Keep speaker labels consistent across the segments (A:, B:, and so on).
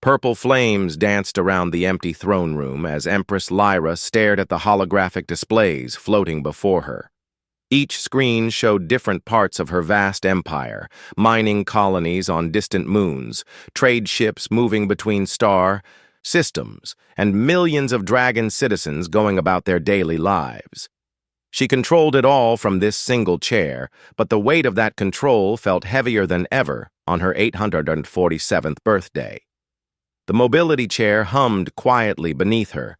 A: Purple flames danced around the empty throne room as Empress Lyra stared at the holographic displays floating before her. Each screen showed different parts of her vast empire, mining colonies on distant moons, trade ships moving between star systems, and millions of dragon citizens going about their daily lives. She controlled it all from this single chair, but the weight of that control felt heavier than ever on her 847th birthday. The mobility chair hummed quietly beneath her,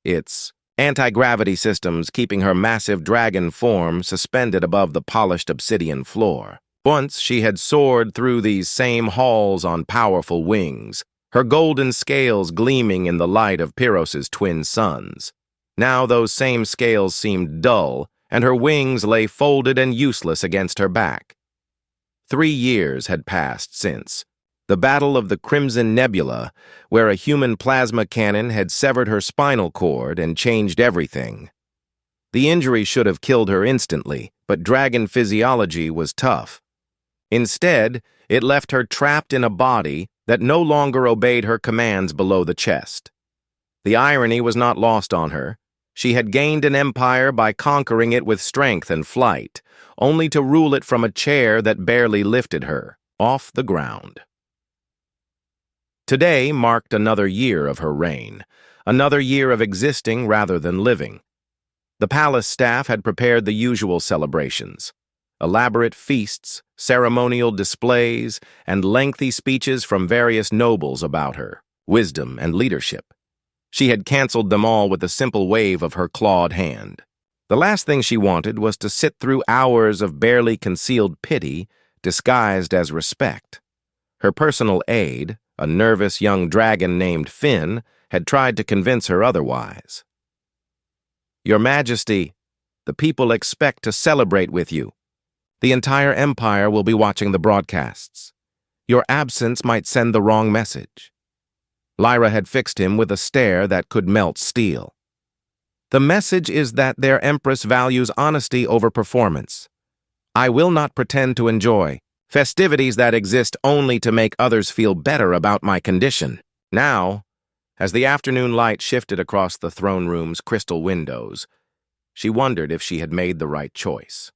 A: its anti-gravity systems keeping her massive dragon form suspended above the polished obsidian floor. Once she had soared through these same halls on powerful wings, her golden scales gleaming in the light of Pyrrhus's twin suns. Now those same scales seemed dull, and her wings lay folded and useless against her back. 3 years had passed since the Battle of the Crimson Nebula, where a human plasma cannon had severed her spinal cord and changed everything. The injury should have killed her instantly, but dragon physiology was tough. Instead, it left her trapped in a body that no longer obeyed her commands below the chest. The irony was not lost on her. She had gained an empire by conquering it with strength and flight, only to rule it from a chair that barely lifted her off the ground. Today marked another year of her reign, another year of existing rather than living. The palace staff had prepared the usual celebrations: elaborate feasts, ceremonial displays, and lengthy speeches from various nobles about her wisdom and leadership. She had canceled them all with a simple wave of her clawed hand. The last thing she wanted was to sit through hours of barely concealed pity disguised as respect. Her personal aide, a nervous young dragon named Finn, had tried to convince her otherwise. "Your Majesty, the people expect to celebrate with you. The entire empire will be watching the broadcasts. Your absence might send the wrong message." Lyra had fixed him with a stare that could melt steel. "The message is that their Empress values honesty over performance. I will not pretend to enjoy festivities that exist only to make others feel better about my condition." Now, as the afternoon light shifted across the throne room's crystal windows, she wondered if she had made the right choice.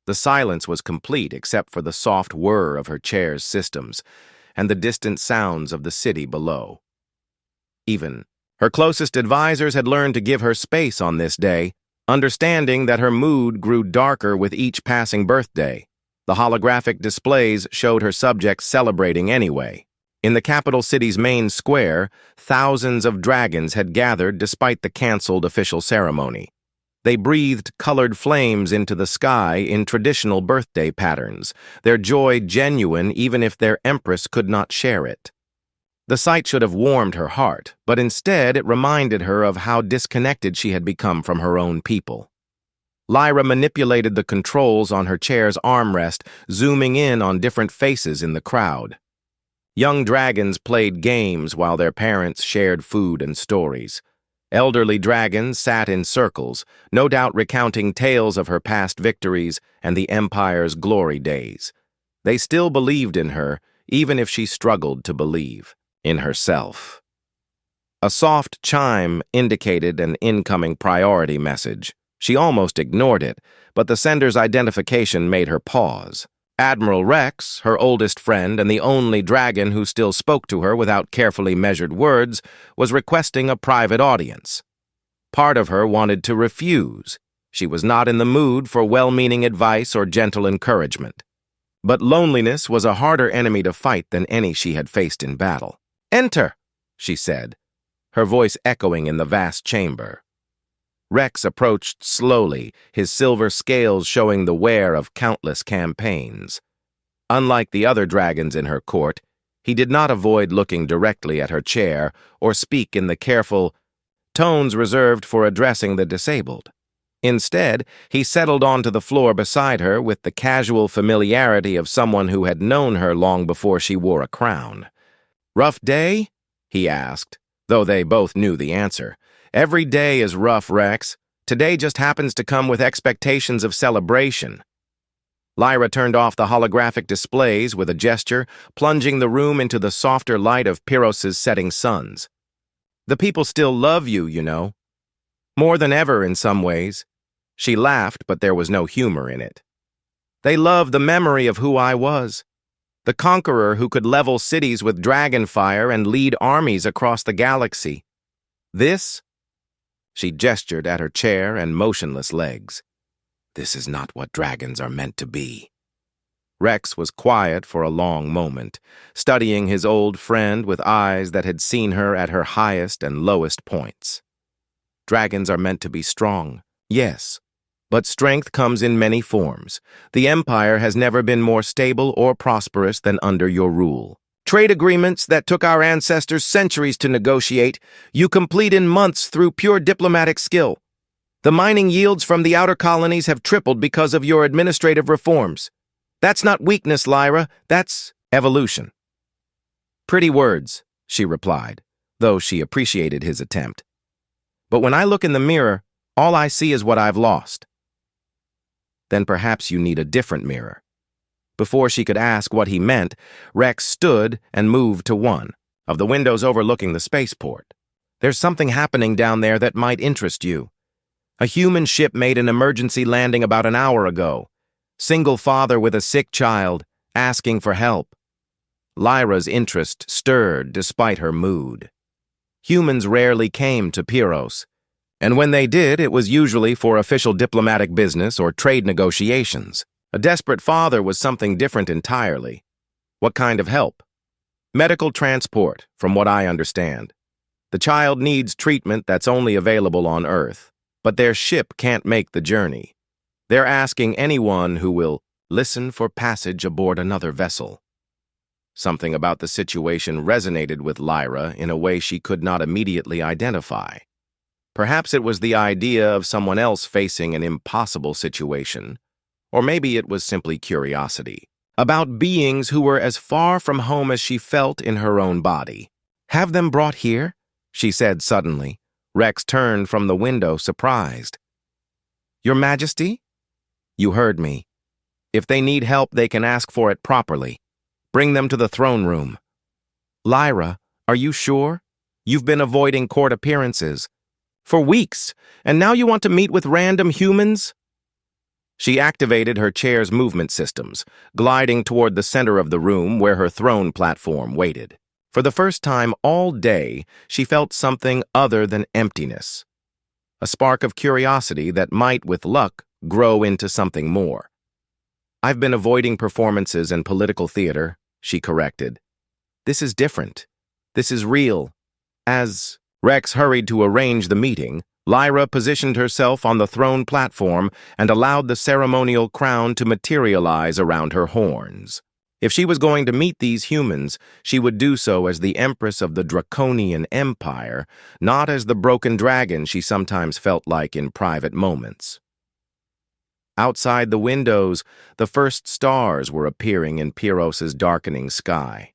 A: The silence was complete except for the soft whir of her chair's systems and the distant sounds of the city below. Even her closest advisors had learned to give her space on this day, understanding that her mood grew darker with each passing birthday. The holographic displays showed her subjects celebrating anyway. In the capital city's main square, thousands of dragons had gathered despite the canceled official ceremony. They breathed colored flames into the sky in traditional birthday patterns, their joy genuine even if their empress could not share it. The sight should have warmed her heart, but instead it reminded her of how disconnected she had become from her own people. Lyra manipulated the controls on her chair's armrest, zooming in on different faces in the crowd. Young dragons played games while their parents shared food and stories. Elderly dragons sat in circles, no doubt recounting tales of her past victories and the Empire's glory days. They still believed in her, even if she struggled to believe in herself. A soft chime indicated an incoming priority message. She almost ignored it, but the sender's identification made her pause. Admiral Rex, her oldest friend and the only dragon who still spoke to her without carefully measured words, was requesting a private audience. Part of her wanted to refuse. She was not in the mood for well-meaning advice or gentle encouragement. But loneliness was a harder enemy to fight than any she had faced in battle. "Enter," she said, her voice echoing in the vast chamber. Rex approached slowly, his silver scales showing the wear of countless campaigns. Unlike the other dragons in her court, he did not avoid looking directly at her chair or speak in the careful tones reserved for addressing the disabled. Instead, he settled onto the floor beside her with the casual familiarity of someone who had known her long before she wore a crown. "Rough day?" he asked, though they both knew the answer. "Every day is rough, Rex. Today just happens to come with expectations of celebration." Lyra turned off the holographic displays with a gesture, plunging the room into the softer light of Pyrrhos's setting suns. The people still love you, you know. More than ever in some ways. She laughed, but there was no humor in it. They love the memory of who I was. The conqueror who could level cities with dragon fire and lead armies across the galaxy. This? She gestured at her chair and motionless legs. This is not what dragons are meant to be. Rex was quiet for a long moment, studying his old friend with eyes that had seen her at her highest and lowest points. Dragons are meant to be strong, yes, but strength comes in many forms. The Empire has never been more stable or prosperous than under your rule. Trade agreements that took our ancestors centuries to negotiate, you complete in months through pure diplomatic skill. The mining yields from the outer colonies have tripled because of your administrative reforms. That's not weakness, Lyra. That's evolution. Pretty words, she replied, though she appreciated his attempt. But when I look in the mirror, all I see is what I've lost. Then perhaps you need a different mirror. Before she could ask what he meant, Rex stood and moved to one of the windows overlooking the spaceport. There's something happening down there that might interest you. A human ship made an emergency landing about an hour ago. Single father with a sick child, asking for help. Lyra's interest stirred despite her mood. Humans rarely came to Pyrrhos, and when they did, it was usually for official diplomatic business or trade negotiations. A desperate father was something different entirely. What kind of help? Medical transport, from what I understand. The child needs treatment that's only available on Earth, but their ship can't make the journey. They're asking anyone who will listen for passage aboard another vessel. Something about the situation resonated with Lyra in a way she could not immediately identify. Perhaps it was the idea of someone else facing an impossible situation, or maybe it was simply curiosity about beings who were as far from home as she felt in her own body. Have them brought here? She said suddenly. Rex turned from the window, surprised. Your Majesty? You heard me. If they need help, they can ask for it properly. Bring them to the throne room. Lyra, are you sure? You've been avoiding court appearances. For weeks, and now you want to meet with random humans? She activated her chair's movement systems, gliding toward the center of the room where her throne platform waited. For the first time all day, she felt something other than emptiness. A spark of curiosity that might, with luck, grow into something more. I've been avoiding performances and political theater, she corrected. This is different. This is real. As Rex hurried to arrange the meeting, Lyra positioned herself on the throne platform and allowed the ceremonial crown to materialize around her horns. If she was going to meet these humans, she would do so as the Empress of the Draconian Empire, not as the broken dragon she sometimes felt like in private moments. Outside the windows, the first stars were appearing in Pyrrhos's darkening sky.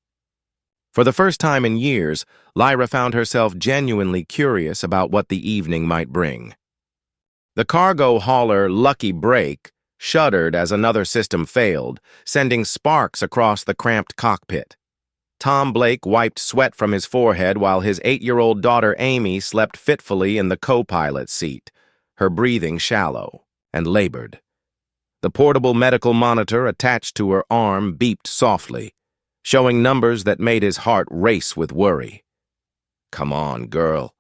A: For the first time in years, Lyra found herself genuinely curious about what the evening might bring. The cargo hauler Lucky Break shuddered as another system failed, sending sparks across the cramped cockpit. Tom Blake wiped sweat from his forehead while his 8-year-old daughter Amy slept fitfully in the co-pilot seat, her breathing shallow and labored. The portable medical monitor attached to her arm beeped softly, showing numbers that made his heart race with worry. Come on, girl.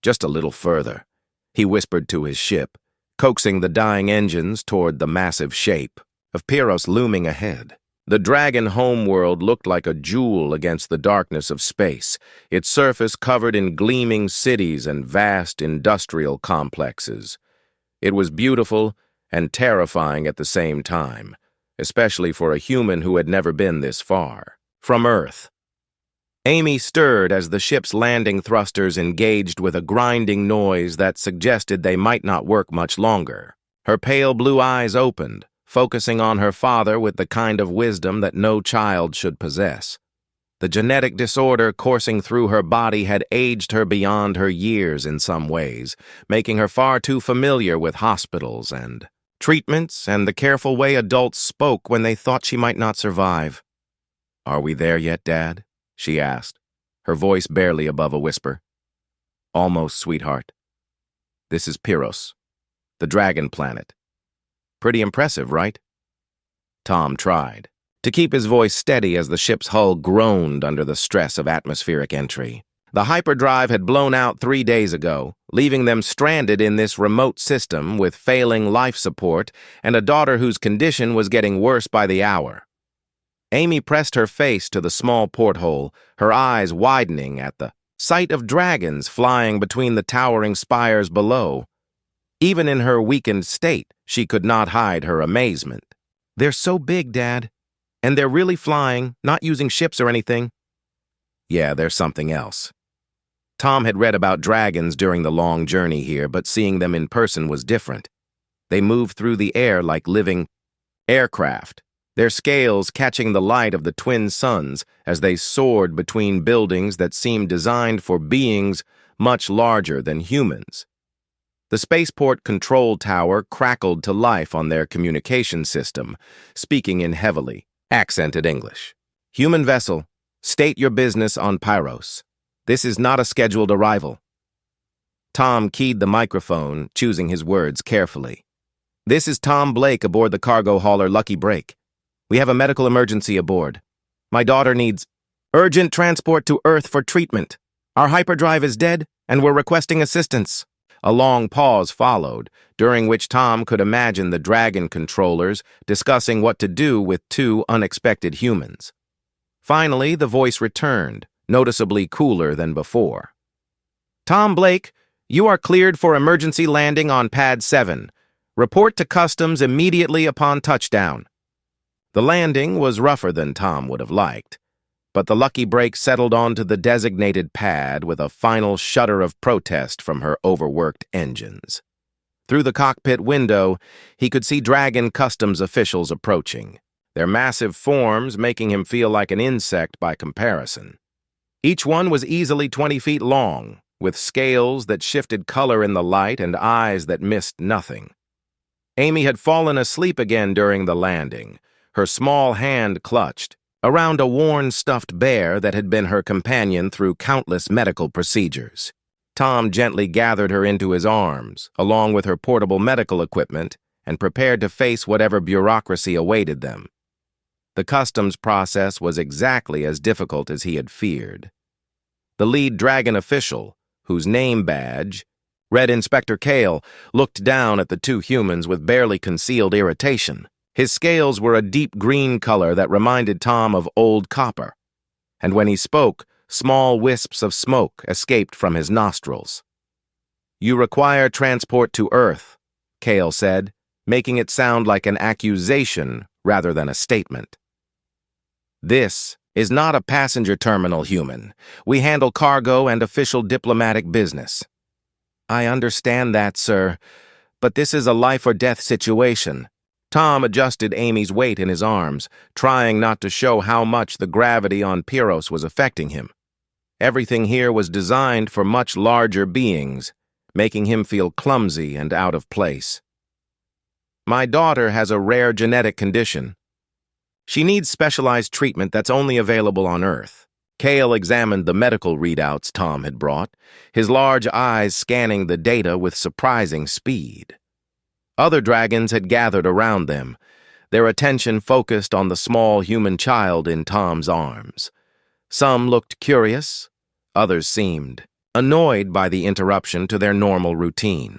A: Just a little further, he whispered to his ship, coaxing the dying engines toward the massive shape of Pyrrhos looming ahead. The dragon homeworld looked like a jewel against the darkness of space, its surface covered in gleaming cities and vast industrial complexes. It was beautiful and terrifying at the same time, especially for a human who had never been this far from Earth. Amy stirred as the ship's landing thrusters engaged with a grinding noise that suggested they might not work much longer. Her pale blue eyes opened, focusing on her father with the kind of wisdom that no child should possess. The genetic disorder coursing through her body had aged her beyond her years in some ways, making her far too familiar with hospitals and treatments, and the careful way adults spoke when they thought she might not survive. "Are we there yet, Dad?" she asked, her voice barely above a whisper. "Almost, sweetheart. This is Pyros, the dragon planet. Pretty impressive, right?" Tom tried to keep his voice steady as the ship's hull groaned under the stress of atmospheric entry. The hyperdrive had blown out 3 days ago, leaving them stranded in this remote system with failing life support and a daughter whose condition was getting worse by the hour. Amy pressed her face to the small porthole, her eyes widening at the sight of dragons flying between the towering spires below. Even in her weakened state, she could not hide her amazement. "They're so big, Dad. And they're really flying, not using ships or anything." "Yeah, there's something else." Tom had read about dragons during the long journey here, but seeing them in person was different. They moved through the air like living aircraft, their scales catching the light of the twin suns as they soared between buildings that seemed designed for beings much larger than humans. The spaceport control tower crackled to life on their communication system, speaking in heavily accented English. "Human vessel, state your business on Pyros. This is not a scheduled arrival." Tom keyed the microphone, choosing his words carefully. "This is Tom Blake aboard the cargo hauler Lucky Break. We have a medical emergency aboard. My daughter needs urgent transport to Earth for treatment. Our hyperdrive is dead, and we're requesting assistance." A long pause followed, during which Tom could imagine the dragon controllers discussing what to do with 2 unexpected humans. Finally, the voice returned, noticeably cooler than before. "Tom Blake, you are cleared for emergency landing on Pad 7. Report to Customs immediately upon touchdown." The landing was rougher than Tom would have liked, but the Lucky Break settled onto the designated pad with a final shudder of protest from her overworked engines. Through the cockpit window, he could see Dragon Customs officials approaching, their massive forms making him feel like an insect by comparison. Each one was easily 20 feet long, with scales that shifted color in the light and eyes that missed nothing. Amy had fallen asleep again during the landing, her small hand clutched around a worn stuffed bear that had been her companion through countless medical procedures. Tom gently gathered her into his arms, along with her portable medical equipment, and prepared to face whatever bureaucracy awaited them. The customs process was exactly as difficult as he had feared. The lead dragon official, whose name badge read Inspector Kale, looked down at the 2 humans with barely concealed irritation. His scales were a deep green color that reminded Tom of old copper, and when he spoke, small wisps of smoke escaped from his nostrils. "You require transport to Earth," Kale said, making it sound like an accusation rather than a statement. "This is not a passenger terminal, human. We handle cargo and official diplomatic business." "I understand that, sir, but this is a life-or-death situation." Tom adjusted Amy's weight in his arms, trying not to show how much the gravity on Pyros was affecting him. Everything here was designed for much larger beings, making him feel clumsy and out of place. "My daughter has a rare genetic condition. She needs specialized treatment that's only available on Earth." Kale examined the medical readouts Tom had brought, his large eyes scanning the data with surprising speed. Other dragons had gathered around them, their attention focused on the small human child in Tom's arms. Some looked curious, others seemed annoyed by the interruption to their normal routine.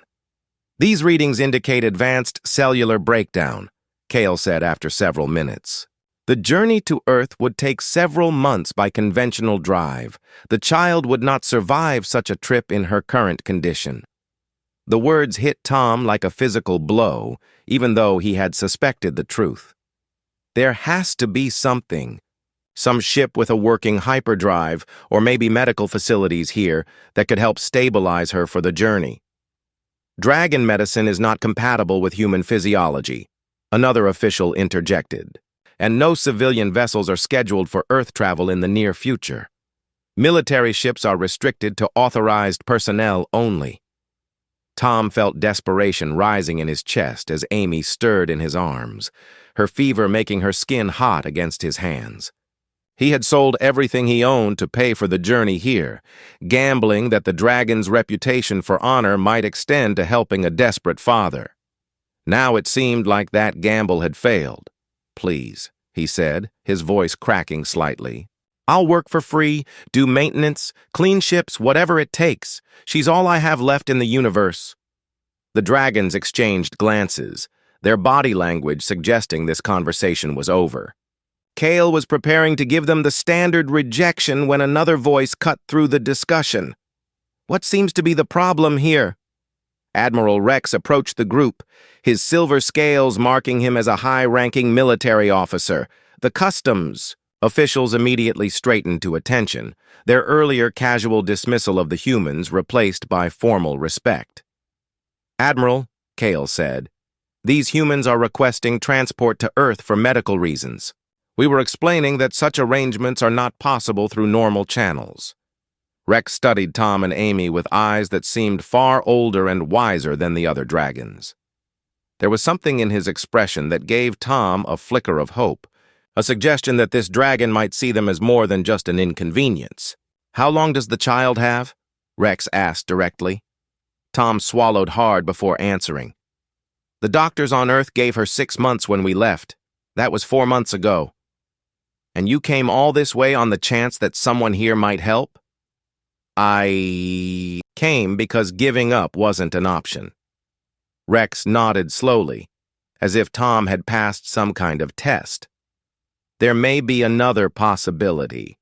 A: "These readings indicate advanced cellular breakdown," Kale said after several minutes. "The journey to Earth would take several months by conventional drive. The child would not survive such a trip in her current condition." The words hit Tom like a physical blow, even though he had suspected the truth. There has to be something, some ship with a working hyperdrive, or maybe medical facilities here that could help stabilize her for the journey. "Dragon medicine is not compatible with human physiology," another official interjected, "and no civilian vessels are scheduled for Earth travel in the near future. Military ships are restricted to authorized personnel only." Tom felt desperation rising in his chest as Amy stirred in his arms, her fever making her skin hot against his hands. He had sold everything he owned to pay for the journey here, gambling that the dragon's reputation for honor might extend to helping a desperate father. Now it seemed like that gamble had failed. "Please," he said, his voice cracking slightly. "I'll work for free, do maintenance, clean ships, whatever it takes. She's all I have left in the universe." The dragons exchanged glances, their body language suggesting this conversation was over. Kale was preparing to give them the standard rejection when another voice cut through the discussion. "What seems to be the problem here?" Admiral Rex approached the group, his silver scales marking him as a high-ranking military officer. "The customs." Officials immediately straightened to attention, their earlier casual dismissal of the humans replaced by formal respect. "Admiral," Kale said, "these humans are requesting transport to Earth for medical reasons. We were explaining that such arrangements are not possible through normal channels." Rex studied Tom and Amy with eyes that seemed far older and wiser than the other dragons. There was something in his expression that gave Tom a flicker of hope, a suggestion that this dragon might see them as more than just an inconvenience. "How long does the child have?" Rex asked directly. Tom swallowed hard before answering. "The doctors on Earth gave her 6 months when we left. That was 4 months ago. And you came all this way on the chance that someone here might help?" "I came because giving up wasn't an option." Rex nodded slowly, as if Tom had passed some kind of test. "There may be another possibility.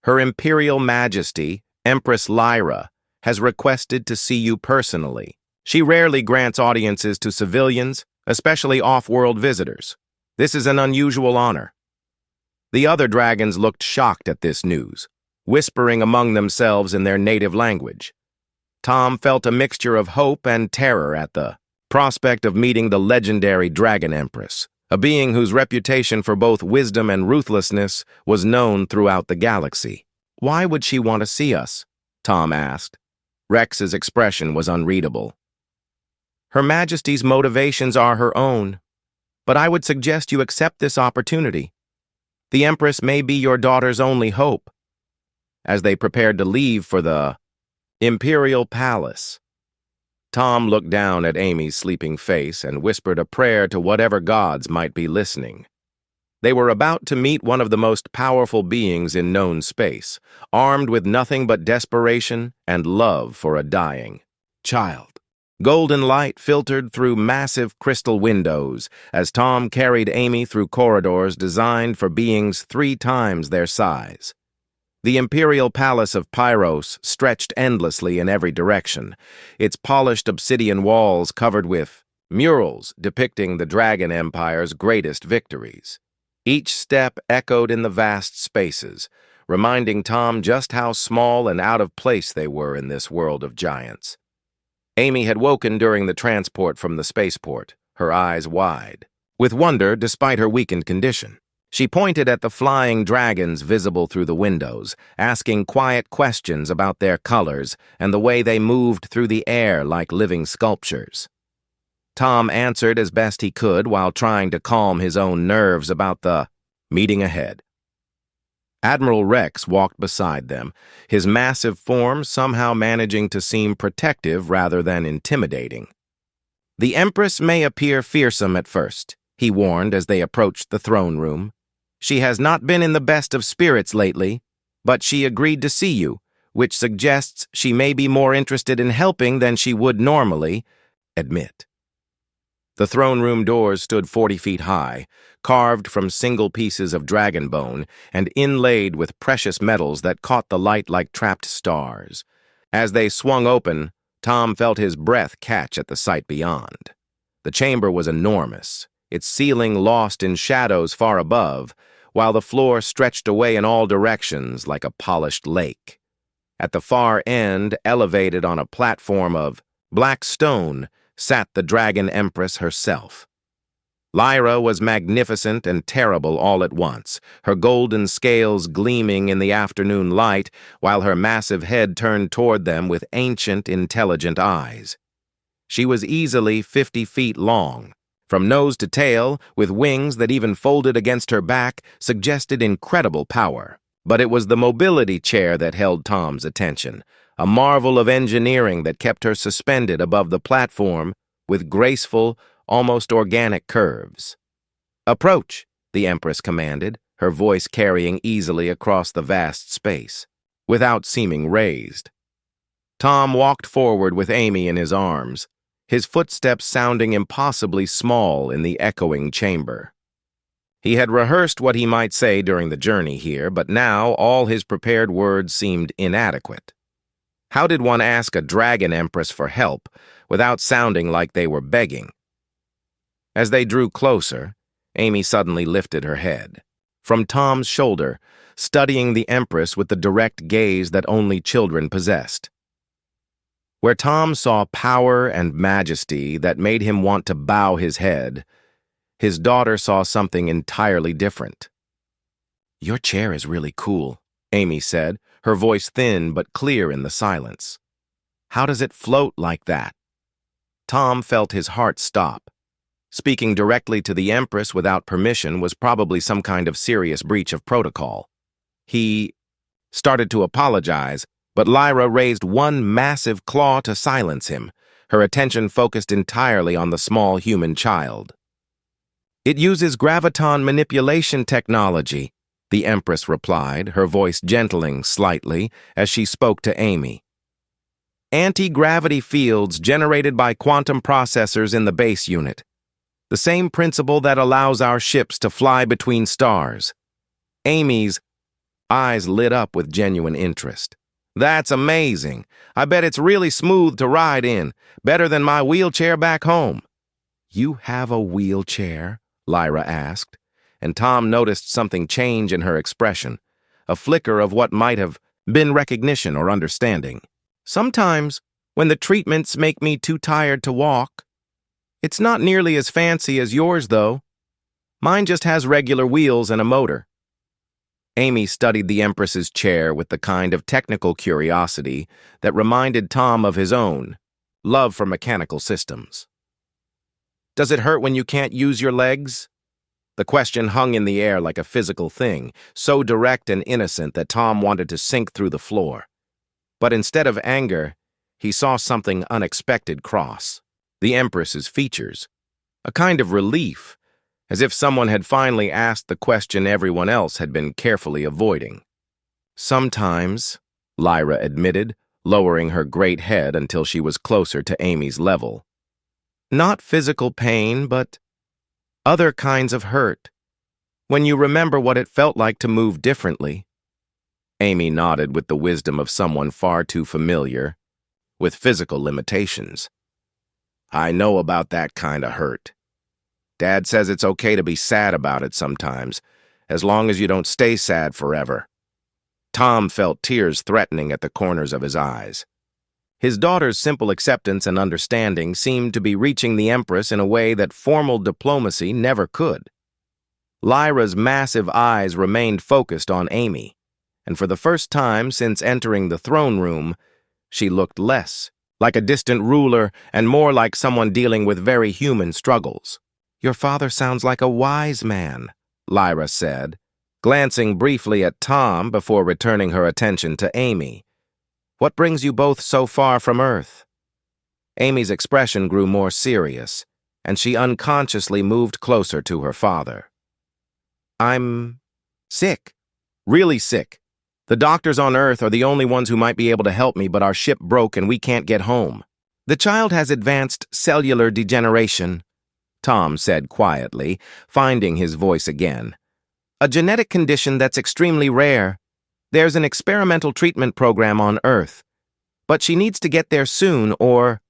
A: Her Imperial Majesty, Empress Lyra, has requested to see you personally. She rarely grants audiences to civilians, especially off-world visitors. This is an unusual honor." The other dragons looked shocked at this news, whispering among themselves in their native language. Tom felt a mixture of hope and terror at the prospect of meeting the legendary Dragon Empress, a being whose reputation for both wisdom and ruthlessness was known throughout the galaxy. "Why would she want to see us?" Tom asked. Rex's expression was unreadable. "Her Majesty's motivations are her own, but I would suggest you accept this opportunity. The Empress may be your daughter's only hope." As they prepared to leave for the Imperial Palace, Tom looked down at Amy's sleeping face and whispered a prayer to whatever gods might be listening. They were about to meet one of the most powerful beings in known space, armed with nothing but desperation and love for a dying child. Golden light filtered through massive crystal windows as Tom carried Amy through corridors designed for beings 3 times their size. The Imperial Palace of Pyros stretched endlessly in every direction, its polished obsidian walls covered with murals depicting the Dragon Empire's greatest victories. Each step echoed in the vast spaces, reminding Tom just how small and out of place they were in this world of giants. Amy had woken during the transport from the spaceport, her eyes wide, with wonder despite her weakened condition. She pointed at the flying dragons visible through the windows, asking quiet questions about their colors and the way they moved through the air like living sculptures. Tom answered as best he could while trying to calm his own nerves about the meeting ahead. Admiral Rex walked beside them, his massive form somehow managing to seem protective rather than intimidating. "The Empress may appear fearsome at first," he warned as they approached the throne room. "She has not been in the best of spirits lately, but she agreed to see you, which suggests she may be more interested in helping than she would normally admit." The throne room doors stood 40 feet high, carved from single pieces of dragon bone and inlaid with precious metals that caught the light like trapped stars. As they swung open, Tom felt his breath catch at the sight beyond. The chamber was enormous, its ceiling lost in shadows far above, while the floor stretched away in all directions like a polished lake. At the far end, elevated on a platform of black stone, sat the Dragon Empress herself. Lyra was magnificent and terrible all at once, her golden scales gleaming in the afternoon light, while her massive head turned toward them with ancient, intelligent eyes. She was easily 50 feet long. From nose to tail, with wings that even folded against her back, suggested incredible power. But it was the mobility chair that held Tom's attention, a marvel of engineering that kept her suspended above the platform with graceful, almost organic curves. "Approach," the Empress commanded, her voice carrying easily across the vast space, without seeming raised. Tom walked forward with Amy in his arms, his footsteps sounding impossibly small in the echoing chamber. He had rehearsed what he might say during the journey here, but now all his prepared words seemed inadequate. How did one ask a dragon empress for help without sounding like they were begging? As they drew closer, Amy suddenly lifted her head. From Tom's shoulder, studying the Empress with the direct gaze that only children possessed. Where Tom saw power and majesty that made him want to bow his head, his daughter saw something entirely different. "Your chair is really cool," Amy said, her voice thin but clear in the silence. "How does it float like that?" Tom felt his heart stop. Speaking directly to the Empress without permission was probably some kind of serious breach of protocol. He started to apologize, but Lyra raised one massive claw to silence him, her attention focused entirely on the small human child. "It uses graviton manipulation technology," the Empress replied, her voice gentling slightly as she spoke to Amy. "Anti-gravity fields generated by quantum processors in the base unit. The same principle that allows our ships to fly between stars." Amy's eyes lit up with genuine interest. "That's amazing. I bet it's really smooth to ride in, better than my wheelchair back home." "You have a wheelchair?" Lyra asked, and Tom noticed something change in her expression, a flicker of what might have been recognition or understanding. "Sometimes, when the treatments make me too tired to walk. It's not nearly as fancy as yours, though. Mine just has regular wheels and a motor." Amy studied the Empress's chair with the kind of technical curiosity that reminded Tom of his own love for mechanical systems. "Does it hurt when you can't use your legs?" The question hung in the air like a physical thing, so direct and innocent that Tom wanted to sink through the floor. But instead of anger, he saw something unexpected cross the Empress's features, a kind of relief, as if someone had finally asked the question everyone else had been carefully avoiding. "Sometimes," Lyra admitted, lowering her great head until she was closer to Amy's level. "Not physical pain, but other kinds of hurt. When you remember what it felt like to move differently." Amy nodded with the wisdom of someone far too familiar with physical limitations. "I know about that kind of hurt. Dad says it's okay to be sad about it sometimes, as long as you don't stay sad forever." Tom felt tears threatening at the corners of his eyes. His daughter's simple acceptance and understanding seemed to be reaching the Empress in a way that formal diplomacy never could. Lyra's massive eyes remained focused on Amy, and for the first time since entering the throne room, she looked less like a distant ruler and more like someone dealing with very human struggles. "Your father sounds like a wise man," Lyra said, glancing briefly at Tom before returning her attention to Amy. "What brings you both so far from Earth?" Amy's expression grew more serious, and she unconsciously moved closer to her father. "I'm sick. Really sick. The doctors on Earth are the only ones who might be able to help me, but our ship broke and we can't get home. The child has advanced cellular degeneration," Tom said quietly, finding his voice again. "A genetic condition that's extremely rare. There's an experimental treatment program on Earth, but she needs to get there soon or—"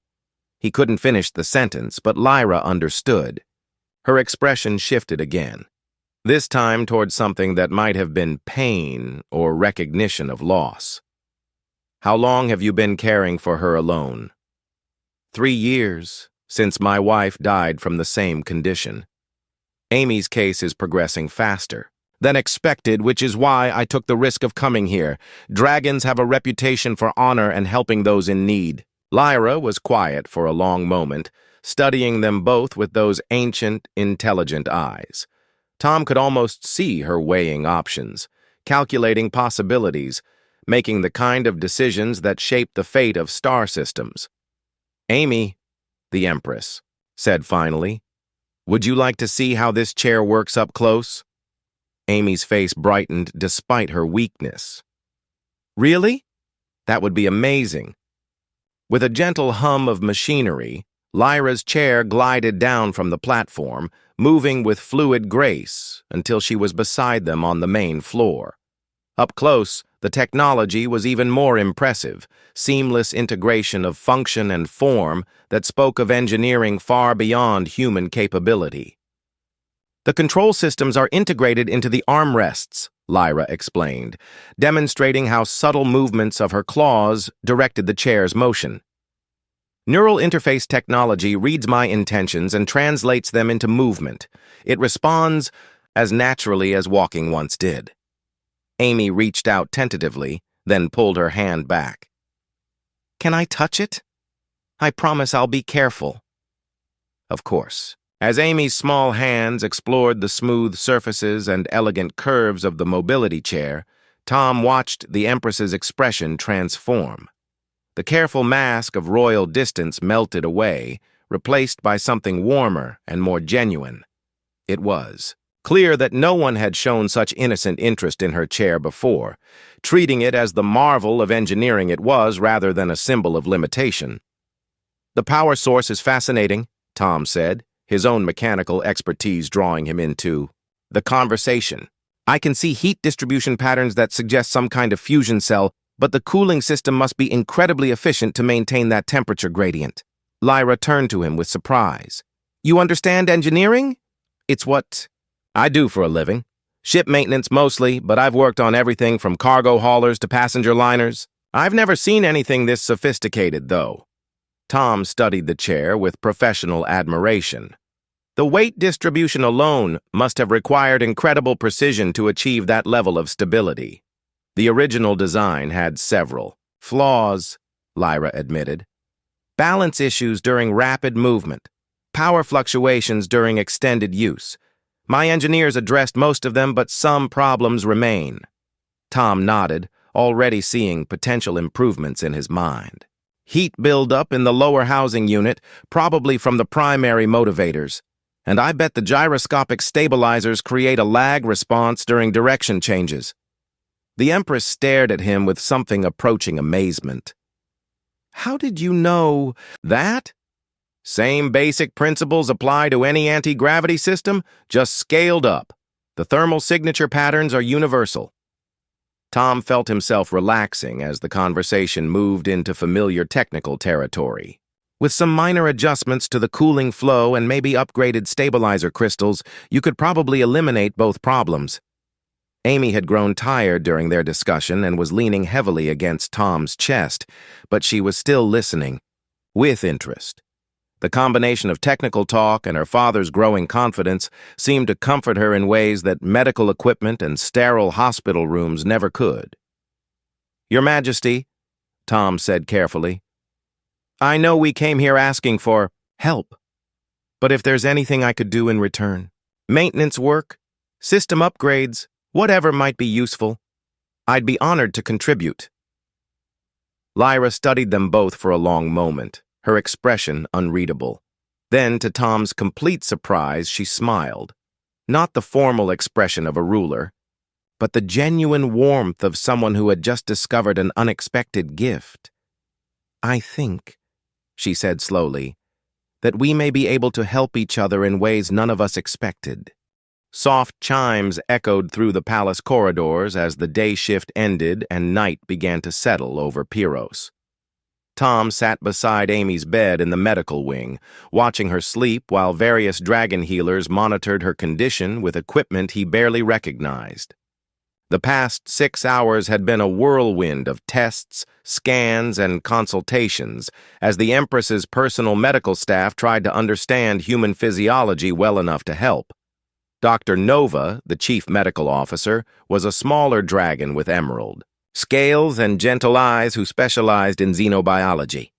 A: He couldn't finish the sentence, but Lyra understood. Her expression shifted again, this time toward something that might have been pain or recognition of loss. "How long have you been caring for her alone?" 3 years, since my wife died from the same condition. Amy's case is progressing faster than expected, which is why I took the risk of coming here. Dragons have a reputation for honor and helping those in need," Lyra was quiet for a long moment, studying them both with those ancient, intelligent eyes. Tom could almost see her weighing options, calculating possibilities, making the kind of decisions that shape the fate of star systems. "Amy," the Empress said finally, "would you like to see how this chair works up close?" Amy's face brightened despite her weakness. "Really? That would be amazing." With a gentle hum of machinery, Lyra's chair glided down from the platform, moving with fluid grace until she was beside them on the main floor. Up close, the technology was even more impressive, seamless integration of function and form that spoke of engineering far beyond human capability. "The control systems are integrated into the armrests," Lyra explained, demonstrating how subtle movements of her claws directed the chair's motion. "Neural interface technology reads my intentions and translates them into movement. It responds as naturally as walking once did." Amy reached out tentatively, then pulled her hand back. "Can I touch it? I promise I'll be careful." Of course. As Amy's small hands explored the smooth surfaces and elegant curves of the mobility chair, Tom watched the Empress's expression transform. The careful mask of royal distance melted away, replaced by something warmer and more genuine. It was clear that no one had shown such innocent interest in her chair before, treating it as the marvel of engineering it was rather than a symbol of limitation. "The power source is fascinating," Tom said, his own mechanical expertise drawing him into the conversation. "I can see heat distribution patterns that suggest some kind of fusion cell, but the cooling system must be incredibly efficient to maintain that temperature gradient." Lyra turned to him with surprise. "You understand engineering?" "It's what I do for a living. Ship maintenance mostly, but I've worked on everything from cargo haulers to passenger liners. I've never seen anything this sophisticated, though." Tom studied the chair with professional admiration. The weight distribution alone must have required incredible precision to achieve that level of stability. The original design had several flaws, Lyra admitted. Balance issues during rapid movement, power fluctuations during extended use. My engineers addressed most of them, but some problems remain. Tom nodded, already seeing potential improvements in his mind. Heat buildup in the lower housing unit, probably from the primary motivators. And I bet the gyroscopic stabilizers create a lag response during direction changes. The Empress stared at him with something approaching amazement. "How did you know that?" "Same basic principles apply to any anti-gravity system, just scaled up. The thermal signature patterns are universal." Tom felt himself relaxing as the conversation moved into familiar technical territory. "With some minor adjustments to the cooling flow and maybe upgraded stabilizer crystals, you could probably eliminate both problems." Amy had grown tired during their discussion and was leaning heavily against Tom's chest, but she was still listening, with interest. The combination of technical talk and her father's growing confidence seemed to comfort her in ways that medical equipment and sterile hospital rooms never could. "Your Majesty," Tom said carefully, "I know we came here asking for help, but if there's anything I could do in return, maintenance work, system upgrades, whatever might be useful, I'd be honored to contribute." Lyra studied them both for a long moment, her expression unreadable. Then, to Tom's complete surprise, she smiled. Not the formal expression of a ruler, but the genuine warmth of someone who had just discovered an unexpected gift. "I think," she said slowly, "that we may be able to help each other in ways none of us expected." Soft chimes echoed through the palace corridors as the day shift ended and night began to settle over Pyros. Tom sat beside Amy's bed in the medical wing, watching her sleep while various dragon healers monitored her condition with equipment he barely recognized. The past 6 hours had been a whirlwind of tests, scans, and consultations as the Empress's personal medical staff tried to understand human physiology well enough to help. Dr. Nova, the chief medical officer, was a smaller dragon with emerald, scales and gentle eyes who specialized in xenobiology.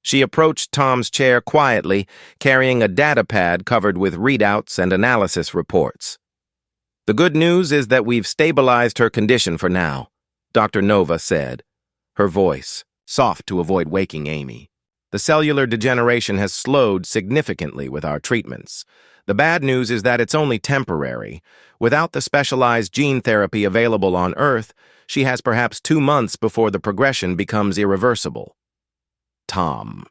A: She approached Tom's chair quietly, carrying a data pad covered with readouts and analysis reports. "The good news is that we've stabilized her condition for now," Dr. Nova said, her voice soft to avoid waking Amy. "The cellular degeneration has slowed significantly with our treatments. The bad news is that it's only temporary. Without the specialized gene therapy available on Earth, she has perhaps 2 months before the progression becomes irreversible." Tom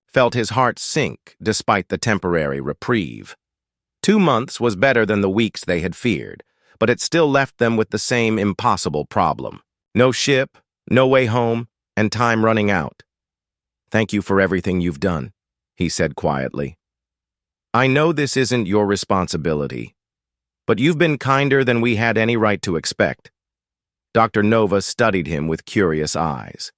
A: felt his heart sink despite the temporary reprieve. 2 months was better than the weeks they had feared, but it still left them with the same impossible problem. No ship, no way home, and time running out. "Thank you for everything you've done," he said quietly. "I know this isn't your responsibility, but you've been kinder than we had any right to expect." Dr. Nova studied him with curious eyes.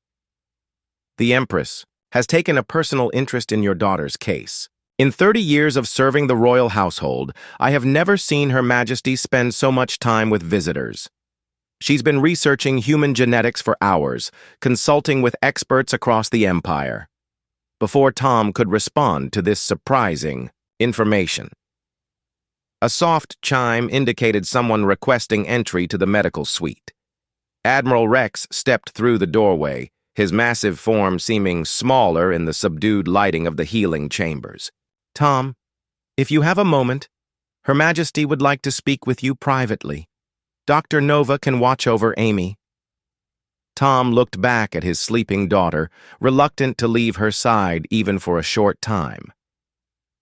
A: "The Empress has taken a personal interest in your daughter's case. In 30 years of serving the royal household, I have never seen Her Majesty spend so much time with visitors. She's been researching human genetics for hours, consulting with experts across the empire." Before Tom could respond to this surprising information, a soft chime indicated someone requesting entry to the medical suite. Admiral Rex stepped through the doorway, his massive form seeming smaller in the subdued lighting of the healing chambers. "Tom, if you have a moment, Her Majesty would like to speak with you privately. Dr. Nova can watch over Amy." Tom looked back at his sleeping daughter, reluctant to leave her side even for a short time.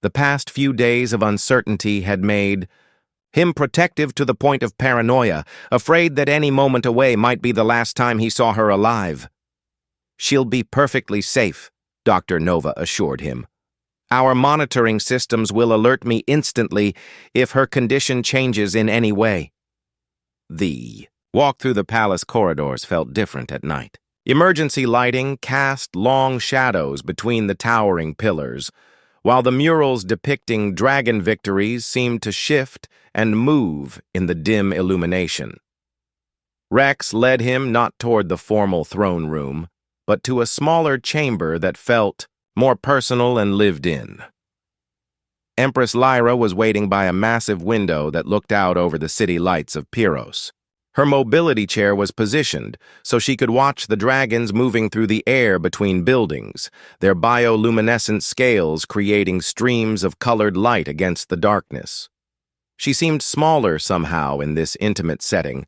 A: The past few days of uncertainty had made him protective to the point of paranoia, afraid that any moment away might be the last time he saw her alive. "She'll be perfectly safe," Dr. Nova assured him. "Our monitoring systems will alert me instantly if her condition changes in any way." The walk through the palace corridors felt different at night. Emergency lighting cast long shadows between the towering pillars, while the murals depicting dragon victories seemed to shift and move in the dim illumination. Rex led him not toward the formal throne room, but to a smaller chamber that felt more personal and lived in. Empress Lyra was waiting by a massive window that looked out over the city lights of Pyros. Her mobility chair was positioned so she could watch the dragons moving through the air between buildings, their bioluminescent scales creating streams of colored light against the darkness. She seemed smaller somehow in this intimate setting,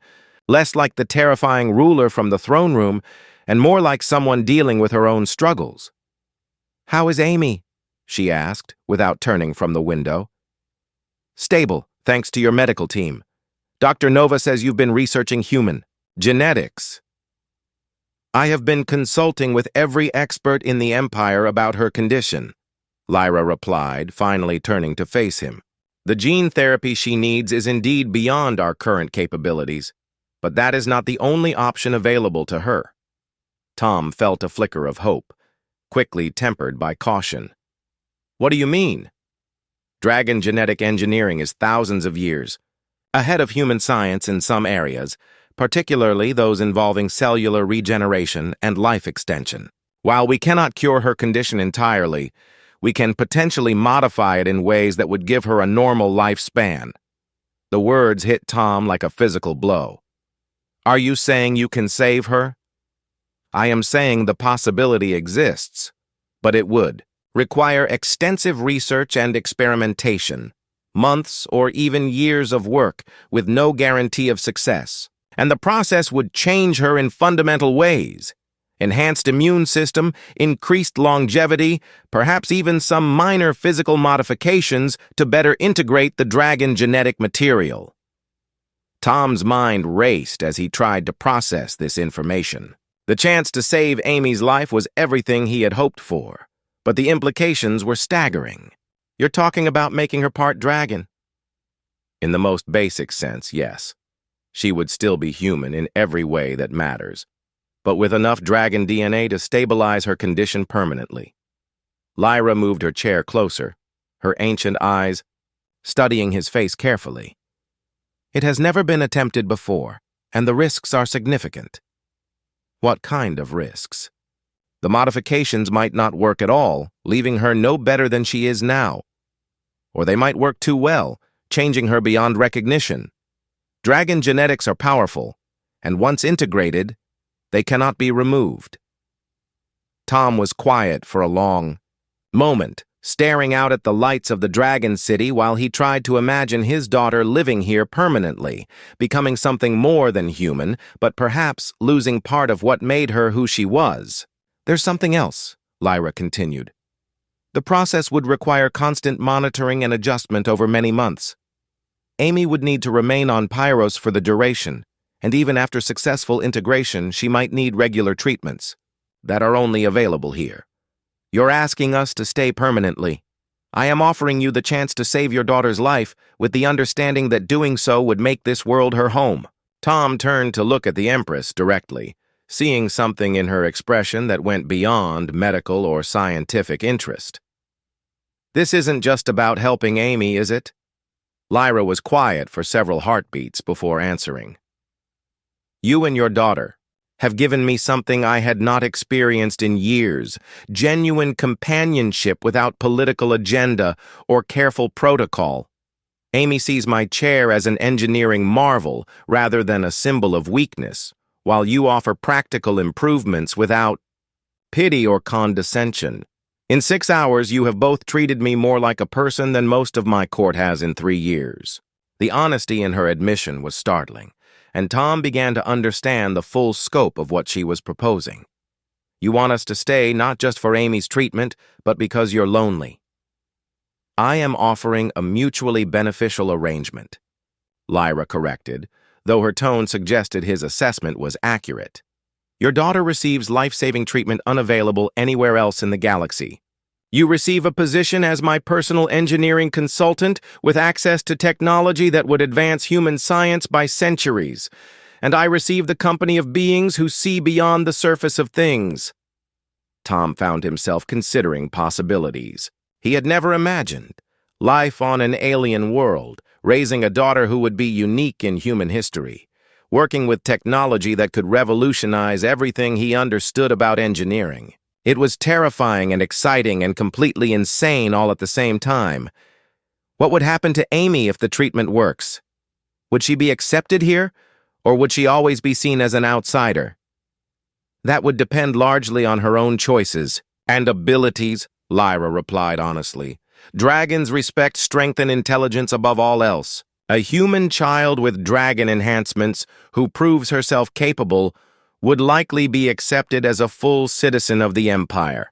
A: less like the terrifying ruler from the throne room and more like someone dealing with her own struggles. "How is Amy?" she asked, without turning from the window. "Stable, thanks to your medical team. Dr. Nova says you've been researching human genetics." "I have been consulting with every expert in the Empire about her condition," Lyra replied, finally turning to face him. "The gene therapy she needs is indeed beyond our current capabilities, but that is not the only option available to her." Tom felt a flicker of hope, quickly tempered by caution. "What do you mean?" "Dragon genetic engineering is thousands of years ahead of human science in some areas, particularly those involving cellular regeneration and life extension. While we cannot cure her condition entirely, we can potentially modify it in ways that would give her a normal lifespan." The words hit Tom like a physical blow. "Are you saying you can save her?" "I am saying the possibility exists, but it would require extensive research and experimentation, months or even years of work with no guarantee of success. And the process would change her in fundamental ways. Enhanced immune system, increased longevity, perhaps even some minor physical modifications to better integrate the dragon genetic material." Tom's mind raced as he tried to process this information. The chance to save Amy's life was everything he had hoped for, but the implications were staggering. "You're talking about making her part dragon?" "In the most basic sense, yes. She would still be human in every way that matters, but with enough dragon DNA to stabilize her condition permanently." Lyra moved her chair closer, her ancient eyes studying his face carefully. "It has never been attempted before, and the risks are significant." "What kind of risks?" The modifications might not work at all, leaving her no better than she is now. Or they might work too well, changing her beyond recognition. Dragon genetics are powerful, and once integrated, they cannot be removed. Tom was quiet for a long moment, staring out at the lights of the Dragon City while he tried to imagine his daughter living here permanently, becoming something more than human, but perhaps losing part of what made her who she was. "There's something else," Lyra continued. "The process would require constant monitoring and adjustment over many months. Amy would need to remain on Pyros for the duration, and even after successful integration, she might need regular treatments that are only available here. You're asking us to stay permanently. I am offering you the chance to save your daughter's life with the understanding that doing so would make this world her home." Tom turned to look at the Empress directly, seeing something in her expression that went beyond medical or scientific interest. "This isn't just about helping Amy, is it?" Lyra was quiet for several heartbeats before answering. "You and your daughter have given me something I had not experienced in years, genuine companionship without political agenda or careful protocol. Amy sees my chair as an engineering marvel rather than a symbol of weakness, while you offer practical improvements without pity or condescension. In 6 hours, you have both treated me more like a person than most of my court has in 3 years. The honesty in her admission was startling, and Tom began to understand the full scope of what she was proposing. "You want us to stay not just for Amy's treatment, but because you're lonely." "I am offering a mutually beneficial arrangement," Lyra corrected, though her tone suggested his assessment was accurate. "Your daughter receives life-saving treatment unavailable anywhere else in the galaxy. You receive a position as my personal engineering consultant with access to technology that would advance human science by centuries, and I receive the company of beings who see beyond the surface of things." Tom found himself considering possibilities he had never imagined. Life on an alien world, raising a daughter who would be unique in human history, working with technology that could revolutionize everything he understood about engineering. It was terrifying and exciting and completely insane all at the same time. What would happen to Amy if the treatment works? Would she be accepted here, or would she always be seen as an outsider? That would depend largely on her own choices and abilities, Lyra replied honestly. Dragons respect strength and intelligence above all else. A human child with dragon enhancements who proves herself capable would likely be accepted as a full citizen of the Empire.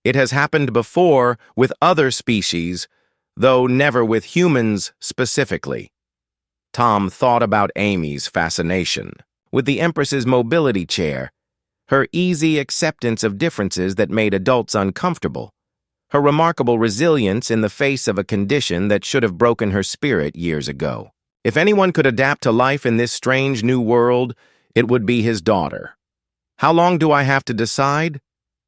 A: It has happened before with other species, though never with humans specifically. Tom thought about Amy's fascination with the Empress's mobility chair, her easy acceptance of differences that made adults uncomfortable, her remarkable resilience in the face of a condition that should have broken her spirit years ago. If anyone could adapt to life in this strange new world, it would be his daughter. How long do I have to decide?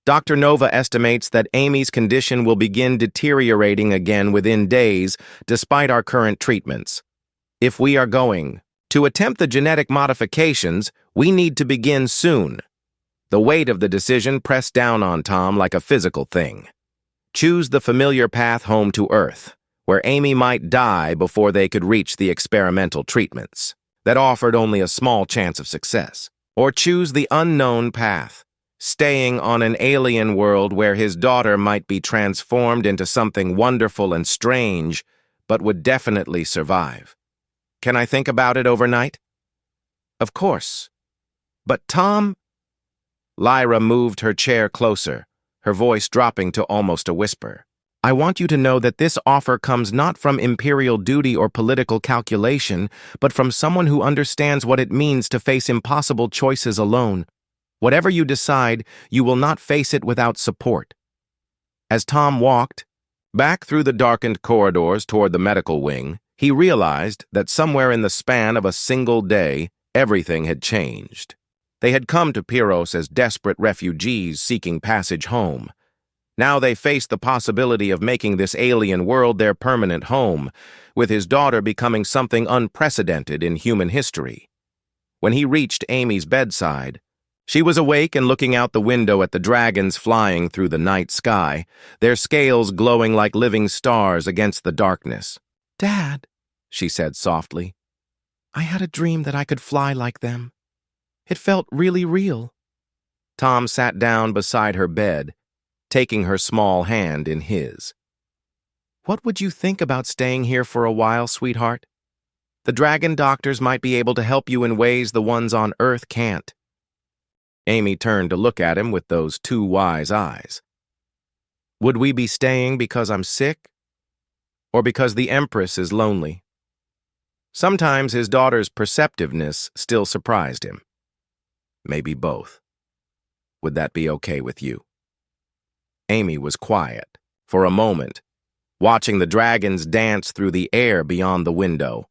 A: Dr. Nova estimates that Amy's condition will begin deteriorating again within days, despite our current treatments. If we are going to attempt the genetic modifications, we need to begin soon. The weight of the decision pressed down on Tom like a physical thing. Choose the familiar path home to Earth, where Amy might die before they could reach the experimental treatments that offered only a small chance of success. Or choose the unknown path, staying on an alien world where his daughter might be transformed into something wonderful and strange, but would definitely survive. Can I think about it overnight? Of course. But Tom... Lyra moved her chair closer, her voice dropping to almost a whisper. I want you to know that this offer comes not from imperial duty or political calculation, but from someone who understands what it means to face impossible choices alone. Whatever you decide, you will not face it without support. As Tom walked back through the darkened corridors toward the medical wing, he realized that somewhere in the span of a single day, everything had changed. They had come to Pyros as desperate refugees seeking passage home. Now they faced the possibility of making this alien world their permanent home, with his daughter becoming something unprecedented in human history. When he reached Amy's bedside, She was awake and looking out the window at the dragons flying through the night sky, their scales glowing like living stars against the darkness. "Dad," she said softly, "I had a dream that I could fly like them. It felt really real." Tom sat down beside her bed, taking her small hand in his. "What would you think about staying here for a while, sweetheart? The dragon doctors might be able to help you in ways the ones on Earth can't." Amy turned to look at him with those two wise eyes. "Would we be staying because I'm sick? Or because the Empress is lonely?" Sometimes his daughter's perceptiveness still surprised him. "Maybe both. Would that be okay with you?" Amy was quiet, for a moment, watching the dragons dance through the air beyond the window.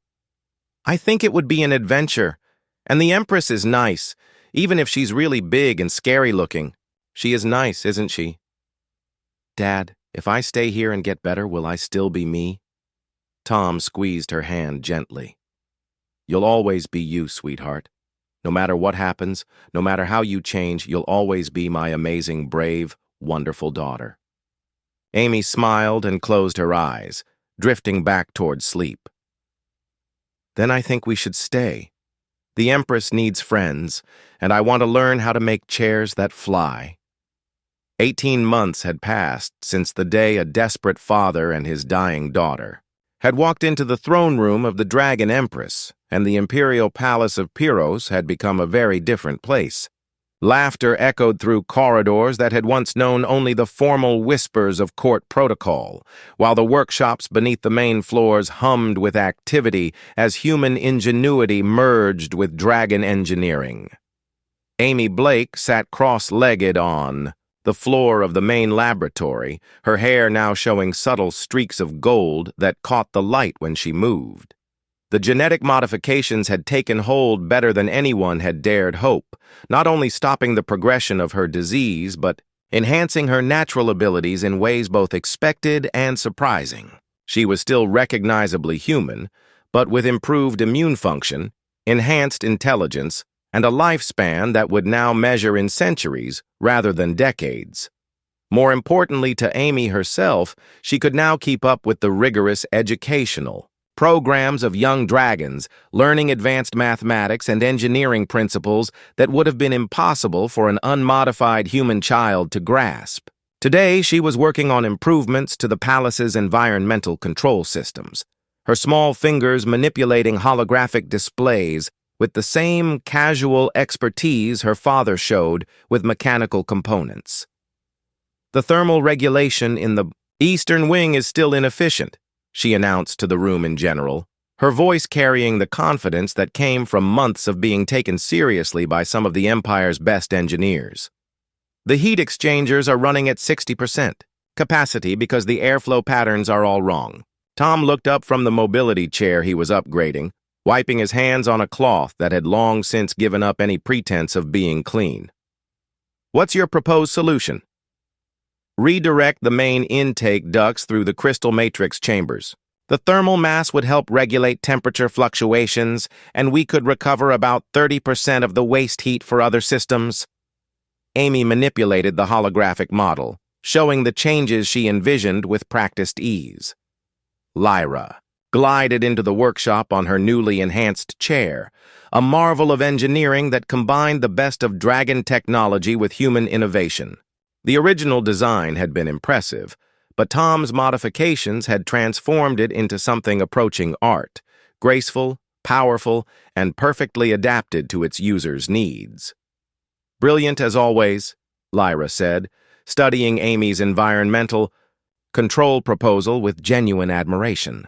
A: "I think it would be an adventure, and the Empress is nice, even if she's really big and scary-looking. She is nice, isn't she?" "Dad, if I stay here and get better, will I still be me?" Tom squeezed her hand gently. "You'll always be you, sweetheart. No matter what happens, no matter how you change, you'll always be my amazing, brave, wonderful daughter." Amy smiled and closed her eyes, drifting back toward sleep. "Then I think we should stay. The Empress needs friends, and I want to learn how to make chairs that fly." 18 months had passed since the day a desperate father and his dying daughter had walked into the throne room of the Dragon Empress, and the imperial palace of Pyros had become a very different place. Laughter echoed through corridors that had once known only the formal whispers of court protocol, while the workshops beneath the main floors hummed with activity as human ingenuity merged with dragon engineering. Amy Blake sat cross-legged on the floor of the main laboratory, her hair now showing subtle streaks of gold that caught the light when she moved. The genetic modifications had taken hold better than anyone had dared hope, not only stopping the progression of her disease, but enhancing her natural abilities in ways both expected and surprising. She was still recognizably human, but with improved immune function, enhanced intelligence, and a lifespan that would now measure in centuries rather than decades. More importantly to Amy herself, she could now keep up with the rigorous educational programs of young dragons, learning advanced mathematics and engineering principles that would have been impossible for an unmodified human child to grasp. Today, she was working on improvements to the palace's environmental control systems, her small fingers manipulating holographic displays with the same casual expertise her father showed with mechanical components. "The thermal regulation in the eastern wing is still inefficient," she announced to the room in general, her voice carrying the confidence that came from months of being taken seriously by some of the Empire's best engineers. "The heat exchangers are running at 60% capacity because the airflow patterns are all wrong." Tom looked up from the mobility chair he was upgrading, wiping his hands on a cloth that had long since given up any pretense of being clean. "What's your proposed solution?" "Redirect the main intake ducts through the crystal matrix chambers. The thermal mass would help regulate temperature fluctuations, and we could recover about 30% of the waste heat for other systems." Amy manipulated the holographic model, showing the changes she envisioned with practiced ease. Lyra glided into the workshop on her newly enhanced chair, a marvel of engineering that combined the best of dragon technology with human innovation. The original design had been impressive, but Tom's modifications had transformed it into something approaching art, graceful, powerful, and perfectly adapted to its users' needs. "Brilliant as always," Lyra said, studying Amy's environmental control proposal with genuine admiration.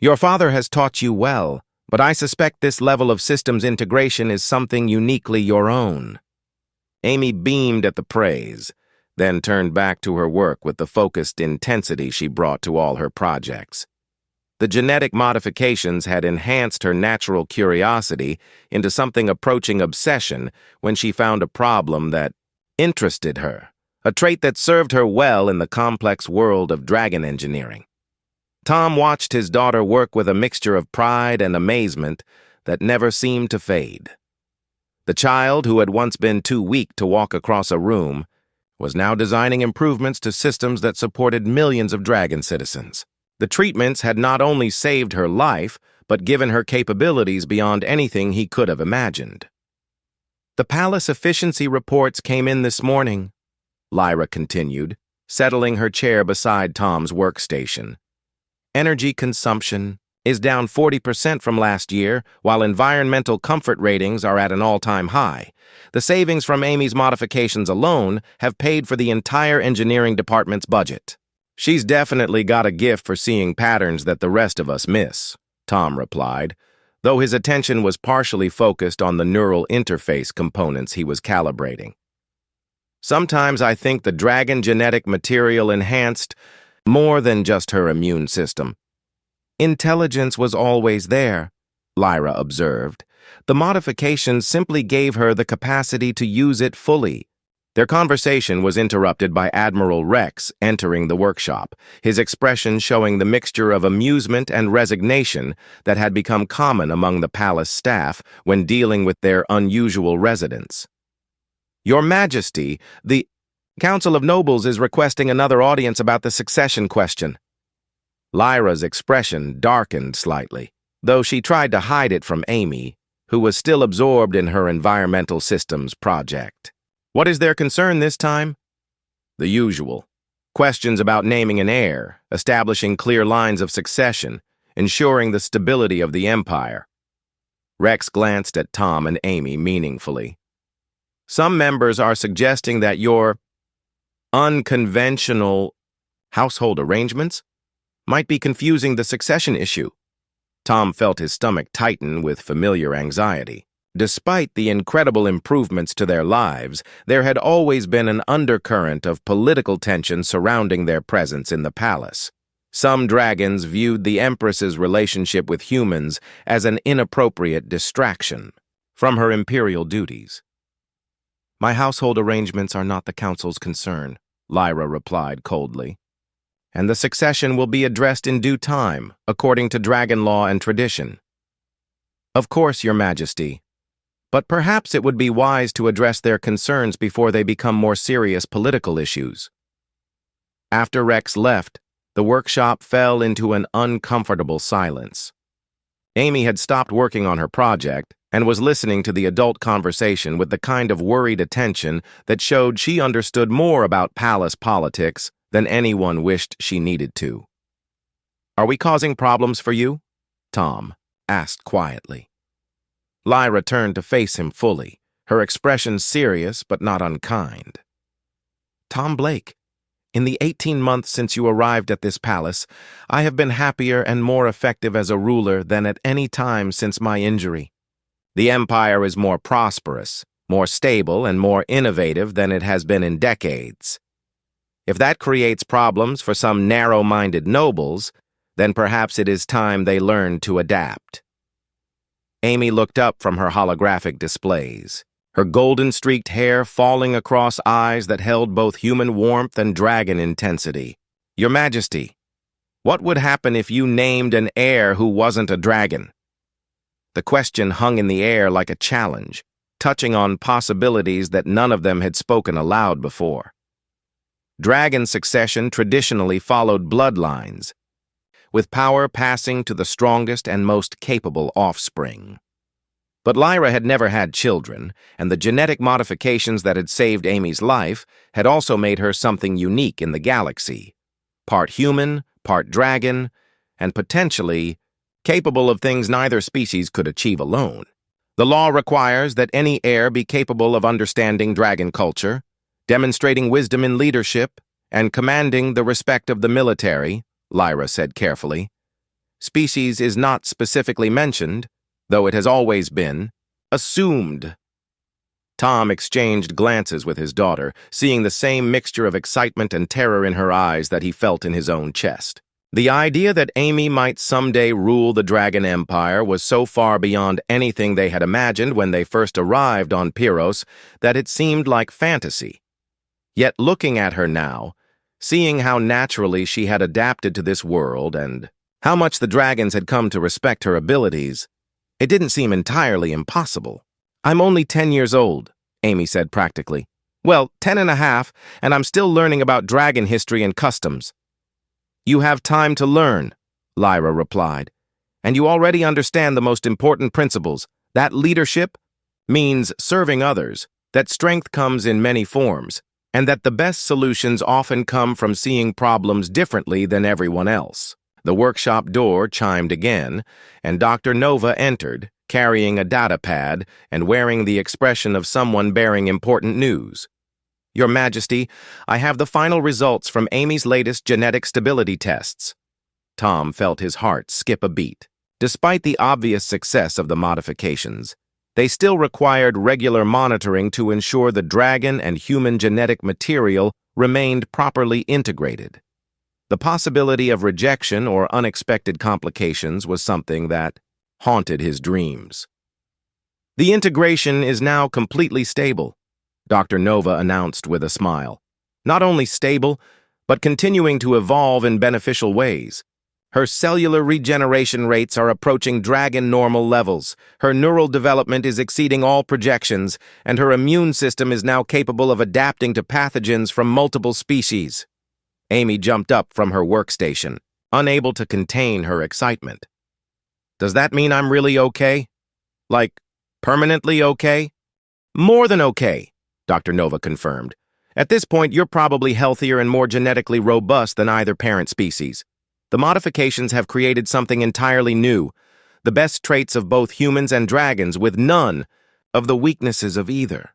A: "Your father has taught you well, but I suspect this level of systems integration is something uniquely your own." Amy beamed at the praise, then turned back to her work with the focused intensity she brought to all her projects. The genetic modifications had enhanced her natural curiosity into something approaching obsession when she found a problem that interested her, a trait that served her well in the complex world of dragon engineering. Tom watched his daughter work with a mixture of pride and amazement that never seemed to fade. The child, who had once been too weak to walk across a room, was now designing improvements to systems that supported millions of dragon citizens. The treatments had not only saved her life, but given her capabilities beyond anything he could have imagined. "The palace efficiency reports came in this morning," Lyra continued, settling her chair beside Tom's workstation. "Energy consumption is down 40% from last year, while environmental comfort ratings are at an all-time high. The savings from Amy's modifications alone have paid for the entire engineering department's budget." "She's definitely got a gift for seeing patterns that the rest of us miss," Tom replied, though his attention was partially focused on the neural interface components he was calibrating. "Sometimes I think the dragon genetic material enhanced more than just her immune system." "Intelligence was always there," Lyra observed. "The modifications simply gave her the capacity to use it fully." Their conversation was interrupted by Admiral Rex entering the workshop, his expression showing the mixture of amusement and resignation that had become common among the palace staff when dealing with their unusual residents. "Your Majesty, the Council of Nobles is requesting another audience about the succession question." Lyra's expression darkened slightly, though she tried to hide it from Amy, who was still absorbed in her environmental systems project. "What is their concern this time?" "The usual. Questions about naming an heir, establishing clear lines of succession, ensuring the stability of the empire." Rex glanced at Tom and Amy meaningfully. "Some members are suggesting that your unconventional household arrangements might be confusing the succession issue." Tom felt his stomach tighten with familiar anxiety. Despite the incredible improvements to their lives, there had always been an undercurrent of political tension surrounding their presence in the palace. Some dragons viewed the Empress's relationship with humans as an inappropriate distraction from her imperial duties. "My household arrangements are not the council's concern," Lyra replied coldly. "And the succession will be addressed in due time, according to dragon law and tradition." "Of course, Your Majesty. But perhaps it would be wise to address their concerns before they become more serious political issues." After Rex left, the workshop fell into an uncomfortable silence. Amy had stopped working on her project and was listening to the adult conversation with the kind of worried attention that showed she understood more about palace politics than anyone wished she needed to. "Are we causing problems for you?" Tom asked quietly. Lyra turned to face him fully, her expression serious but not unkind. "Tom Blake, in the 18 months since you arrived at this palace, I have been happier and more effective as a ruler than at any time since my injury. The empire is more prosperous, more stable, and more innovative than it has been in decades. If that creates problems for some narrow-minded nobles, then perhaps it is time they learn to adapt." Amy looked up from her holographic displays, her golden-streaked hair falling across eyes that held both human warmth and dragon intensity. "Your Majesty, what would happen if you named an heir who wasn't a dragon?" The question hung in the air like a challenge, touching on possibilities that none of them had spoken aloud before. Dragon succession traditionally followed bloodlines, with power passing to the strongest and most capable offspring. But Lyra had never had children, and the genetic modifications that had saved Amy's life had also made her something unique in the galaxy. Part human, part dragon, and potentially capable of things neither species could achieve alone. The law requires that any heir be capable of understanding dragon culture, demonstrating wisdom in leadership, and commanding the respect of the military, Lyra said carefully. Species is not specifically mentioned, though it has always been assumed. Tom exchanged glances with his daughter, seeing the same mixture of excitement and terror in her eyes that he felt in his own chest. The idea that Amy might someday rule the Dragon Empire was so far beyond anything they had imagined when they first arrived on Pyros that it seemed like fantasy. Yet looking at her now, seeing how naturally she had adapted to this world and how much the dragons had come to respect her abilities, it didn't seem entirely impossible. I'm only 10 years old, Amy said practically. Well, 10 and a half, and I'm still learning about dragon history and customs. You have time to learn, Lyra replied. And you already understand the most important principles. That leadership means serving others, that strength comes in many forms, and that the best solutions often come from seeing problems differently than everyone else. The workshop door chimed again, and Dr. Nova entered, carrying a data pad and wearing the expression of someone bearing important news. Your Majesty, I have the final results from Amy's latest genetic stability tests. Tom felt his heart skip a beat. Despite the obvious success of the modifications, they still required regular monitoring to ensure the dragon and human genetic material remained properly integrated. The possibility of rejection or unexpected complications was something that haunted his dreams. The integration is now completely stable, Dr. Nova announced with a smile. Not only stable, but continuing to evolve in beneficial ways. Her cellular regeneration rates are approaching dragon normal levels, her neural development is exceeding all projections, and her immune system is now capable of adapting to pathogens from multiple species. Amy jumped up from her workstation, unable to contain her excitement. Does that mean I'm really okay? Like, permanently okay? More than okay, Dr. Nova confirmed. At this point, you're probably healthier and more genetically robust than either parent species. The modifications have created something entirely new, the best traits of both humans and dragons with none of the weaknesses of either.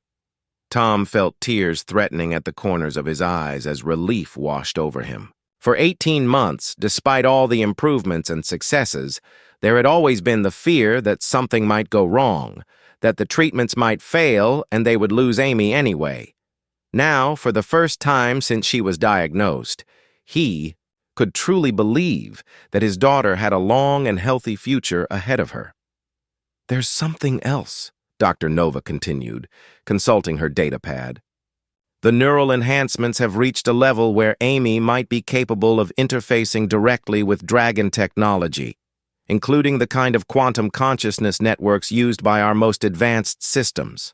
A: Tom felt tears threatening at the corners of his eyes as relief washed over him. For 18 months, despite all the improvements and successes, there had always been the fear that something might go wrong, that the treatments might fail and they would lose Amy anyway. Now, for the first time since she was diagnosed, he could truly believe that his daughter had a long and healthy future ahead of her. There's something else, Dr. Nova continued, consulting her data pad. The neural enhancements have reached a level where Amy might be capable of interfacing directly with dragon technology, including the kind of quantum consciousness networks used by our most advanced systems.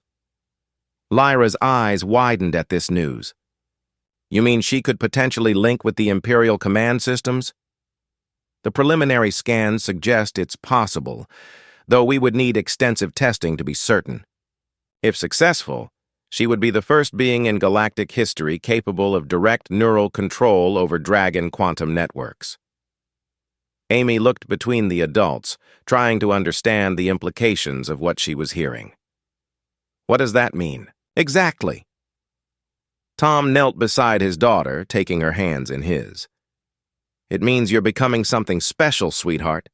A: Lyra's eyes widened at this news. You mean she could potentially link with the Imperial command systems? The preliminary scans suggest it's possible, though we would need extensive testing to be certain. If successful, she would be the first being in galactic history capable of direct neural control over dragon quantum networks. Amy looked between the adults, trying to understand the implications of what she was hearing. What does that mean? Exactly. Tom knelt beside his daughter, taking her hands in his. It means you're becoming something special, sweetheart.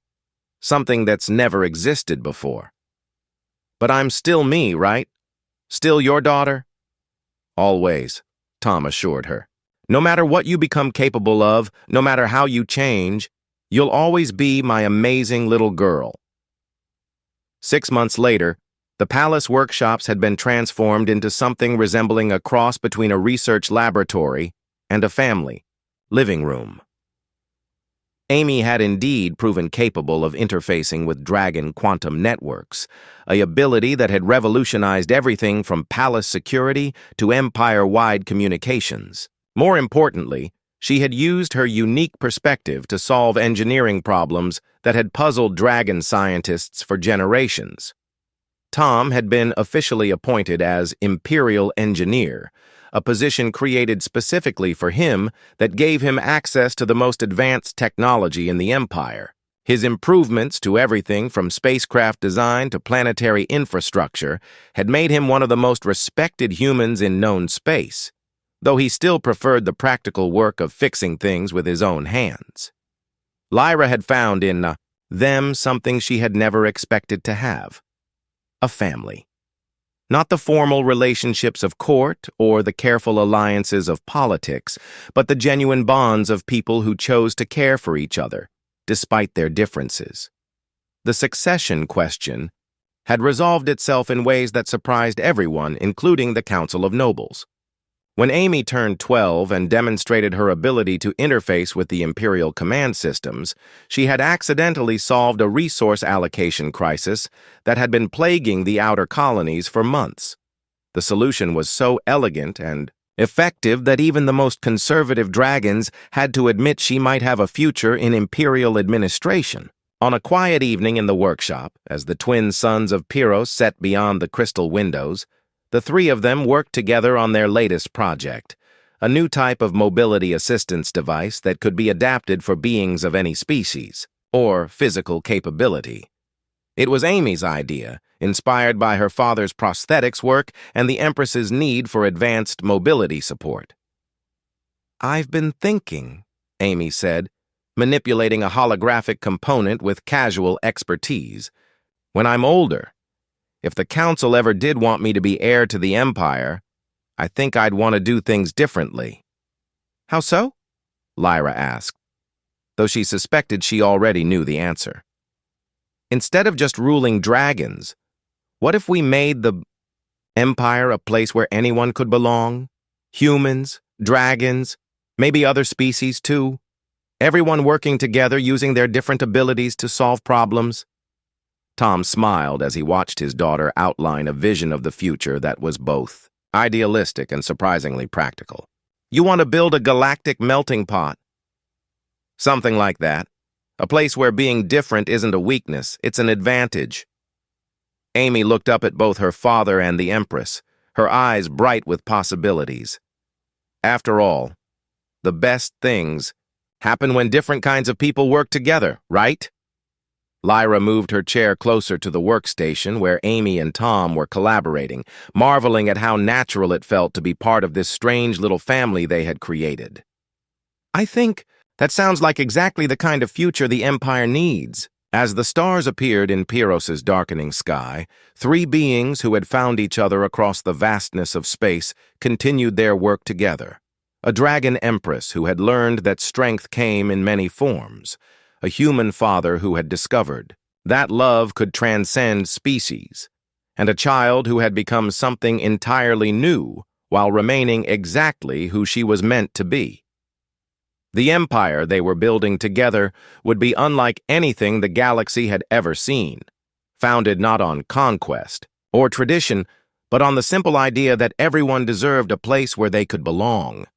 A: Something that's never existed before. But I'm still me, right? Still your daughter? Always, Tom assured her. No matter what you become capable of, no matter how you change, you'll always be my amazing little girl. 6 months later, the palace workshops had been transformed into something resembling a cross between a research laboratory and a family living room. Amy had indeed proven capable of interfacing with dragon quantum networks, an ability that had revolutionized everything from palace security to empire-wide communications. More importantly, she had used her unique perspective to solve engineering problems that had puzzled dragon scientists for generations. Tom had been officially appointed as Imperial Engineer, a position created specifically for him that gave him access to the most advanced technology in the Empire. His improvements to everything from spacecraft design to planetary infrastructure had made him one of the most respected humans in known space, though he still preferred the practical work of fixing things with his own hands. Lyra had found in them something she had never expected to have. A family. Not the formal relationships of court or the careful alliances of politics, but the genuine bonds of people who chose to care for each other, despite their differences. The succession question had resolved itself in ways that surprised everyone, including the Council of Nobles. When Amy turned 12 and demonstrated her ability to interface with the Imperial command systems, she had accidentally solved a resource allocation crisis that had been plaguing the outer colonies for months. The solution was so elegant and effective that even the most conservative dragons had to admit she might have a future in Imperial administration. On a quiet evening in the workshop, as the twin suns of Pyros set beyond the crystal windows, the three of them worked together on their latest project, a new type of mobility assistance device that could be adapted for beings of any species or physical capability. It was Amy's idea, inspired by her father's prosthetics work and the Empress's need for advanced mobility support. "I've been thinking," Amy said, manipulating a holographic component with casual expertise. "When I'm older, if the Council ever did want me to be heir to the Empire, I think I'd want to do things differently." "How so?" Lyra asked, though she suspected she already knew the answer. "Instead of just ruling dragons, what if we made the Empire a place where anyone could belong? Humans, dragons, maybe other species too. Everyone working together using their different abilities to solve problems." Tom smiled as he watched his daughter outline a vision of the future that was both idealistic and surprisingly practical. "You want to build a galactic melting pot?" "Something like that. A place where being different isn't a weakness, it's an advantage." Amy looked up at both her father and the Empress, her eyes bright with possibilities. After all, the best things happen when different kinds of people work together, right? Lyra moved her chair closer to the workstation where Amy and Tom were collaborating, marveling at how natural it felt to be part of this strange little family they had created. "I think that sounds like exactly the kind of future the Empire needs." As the stars appeared in Pyros's darkening sky, three beings who had found each other across the vastness of space continued their work together. A dragon empress who had learned that strength came in many forms, a human father who had discovered that love could transcend species, and a child who had become something entirely new while remaining exactly who she was meant to be. The empire they were building together would be unlike anything the galaxy had ever seen, founded not on conquest or tradition, but on the simple idea that everyone deserved a place where they could belong.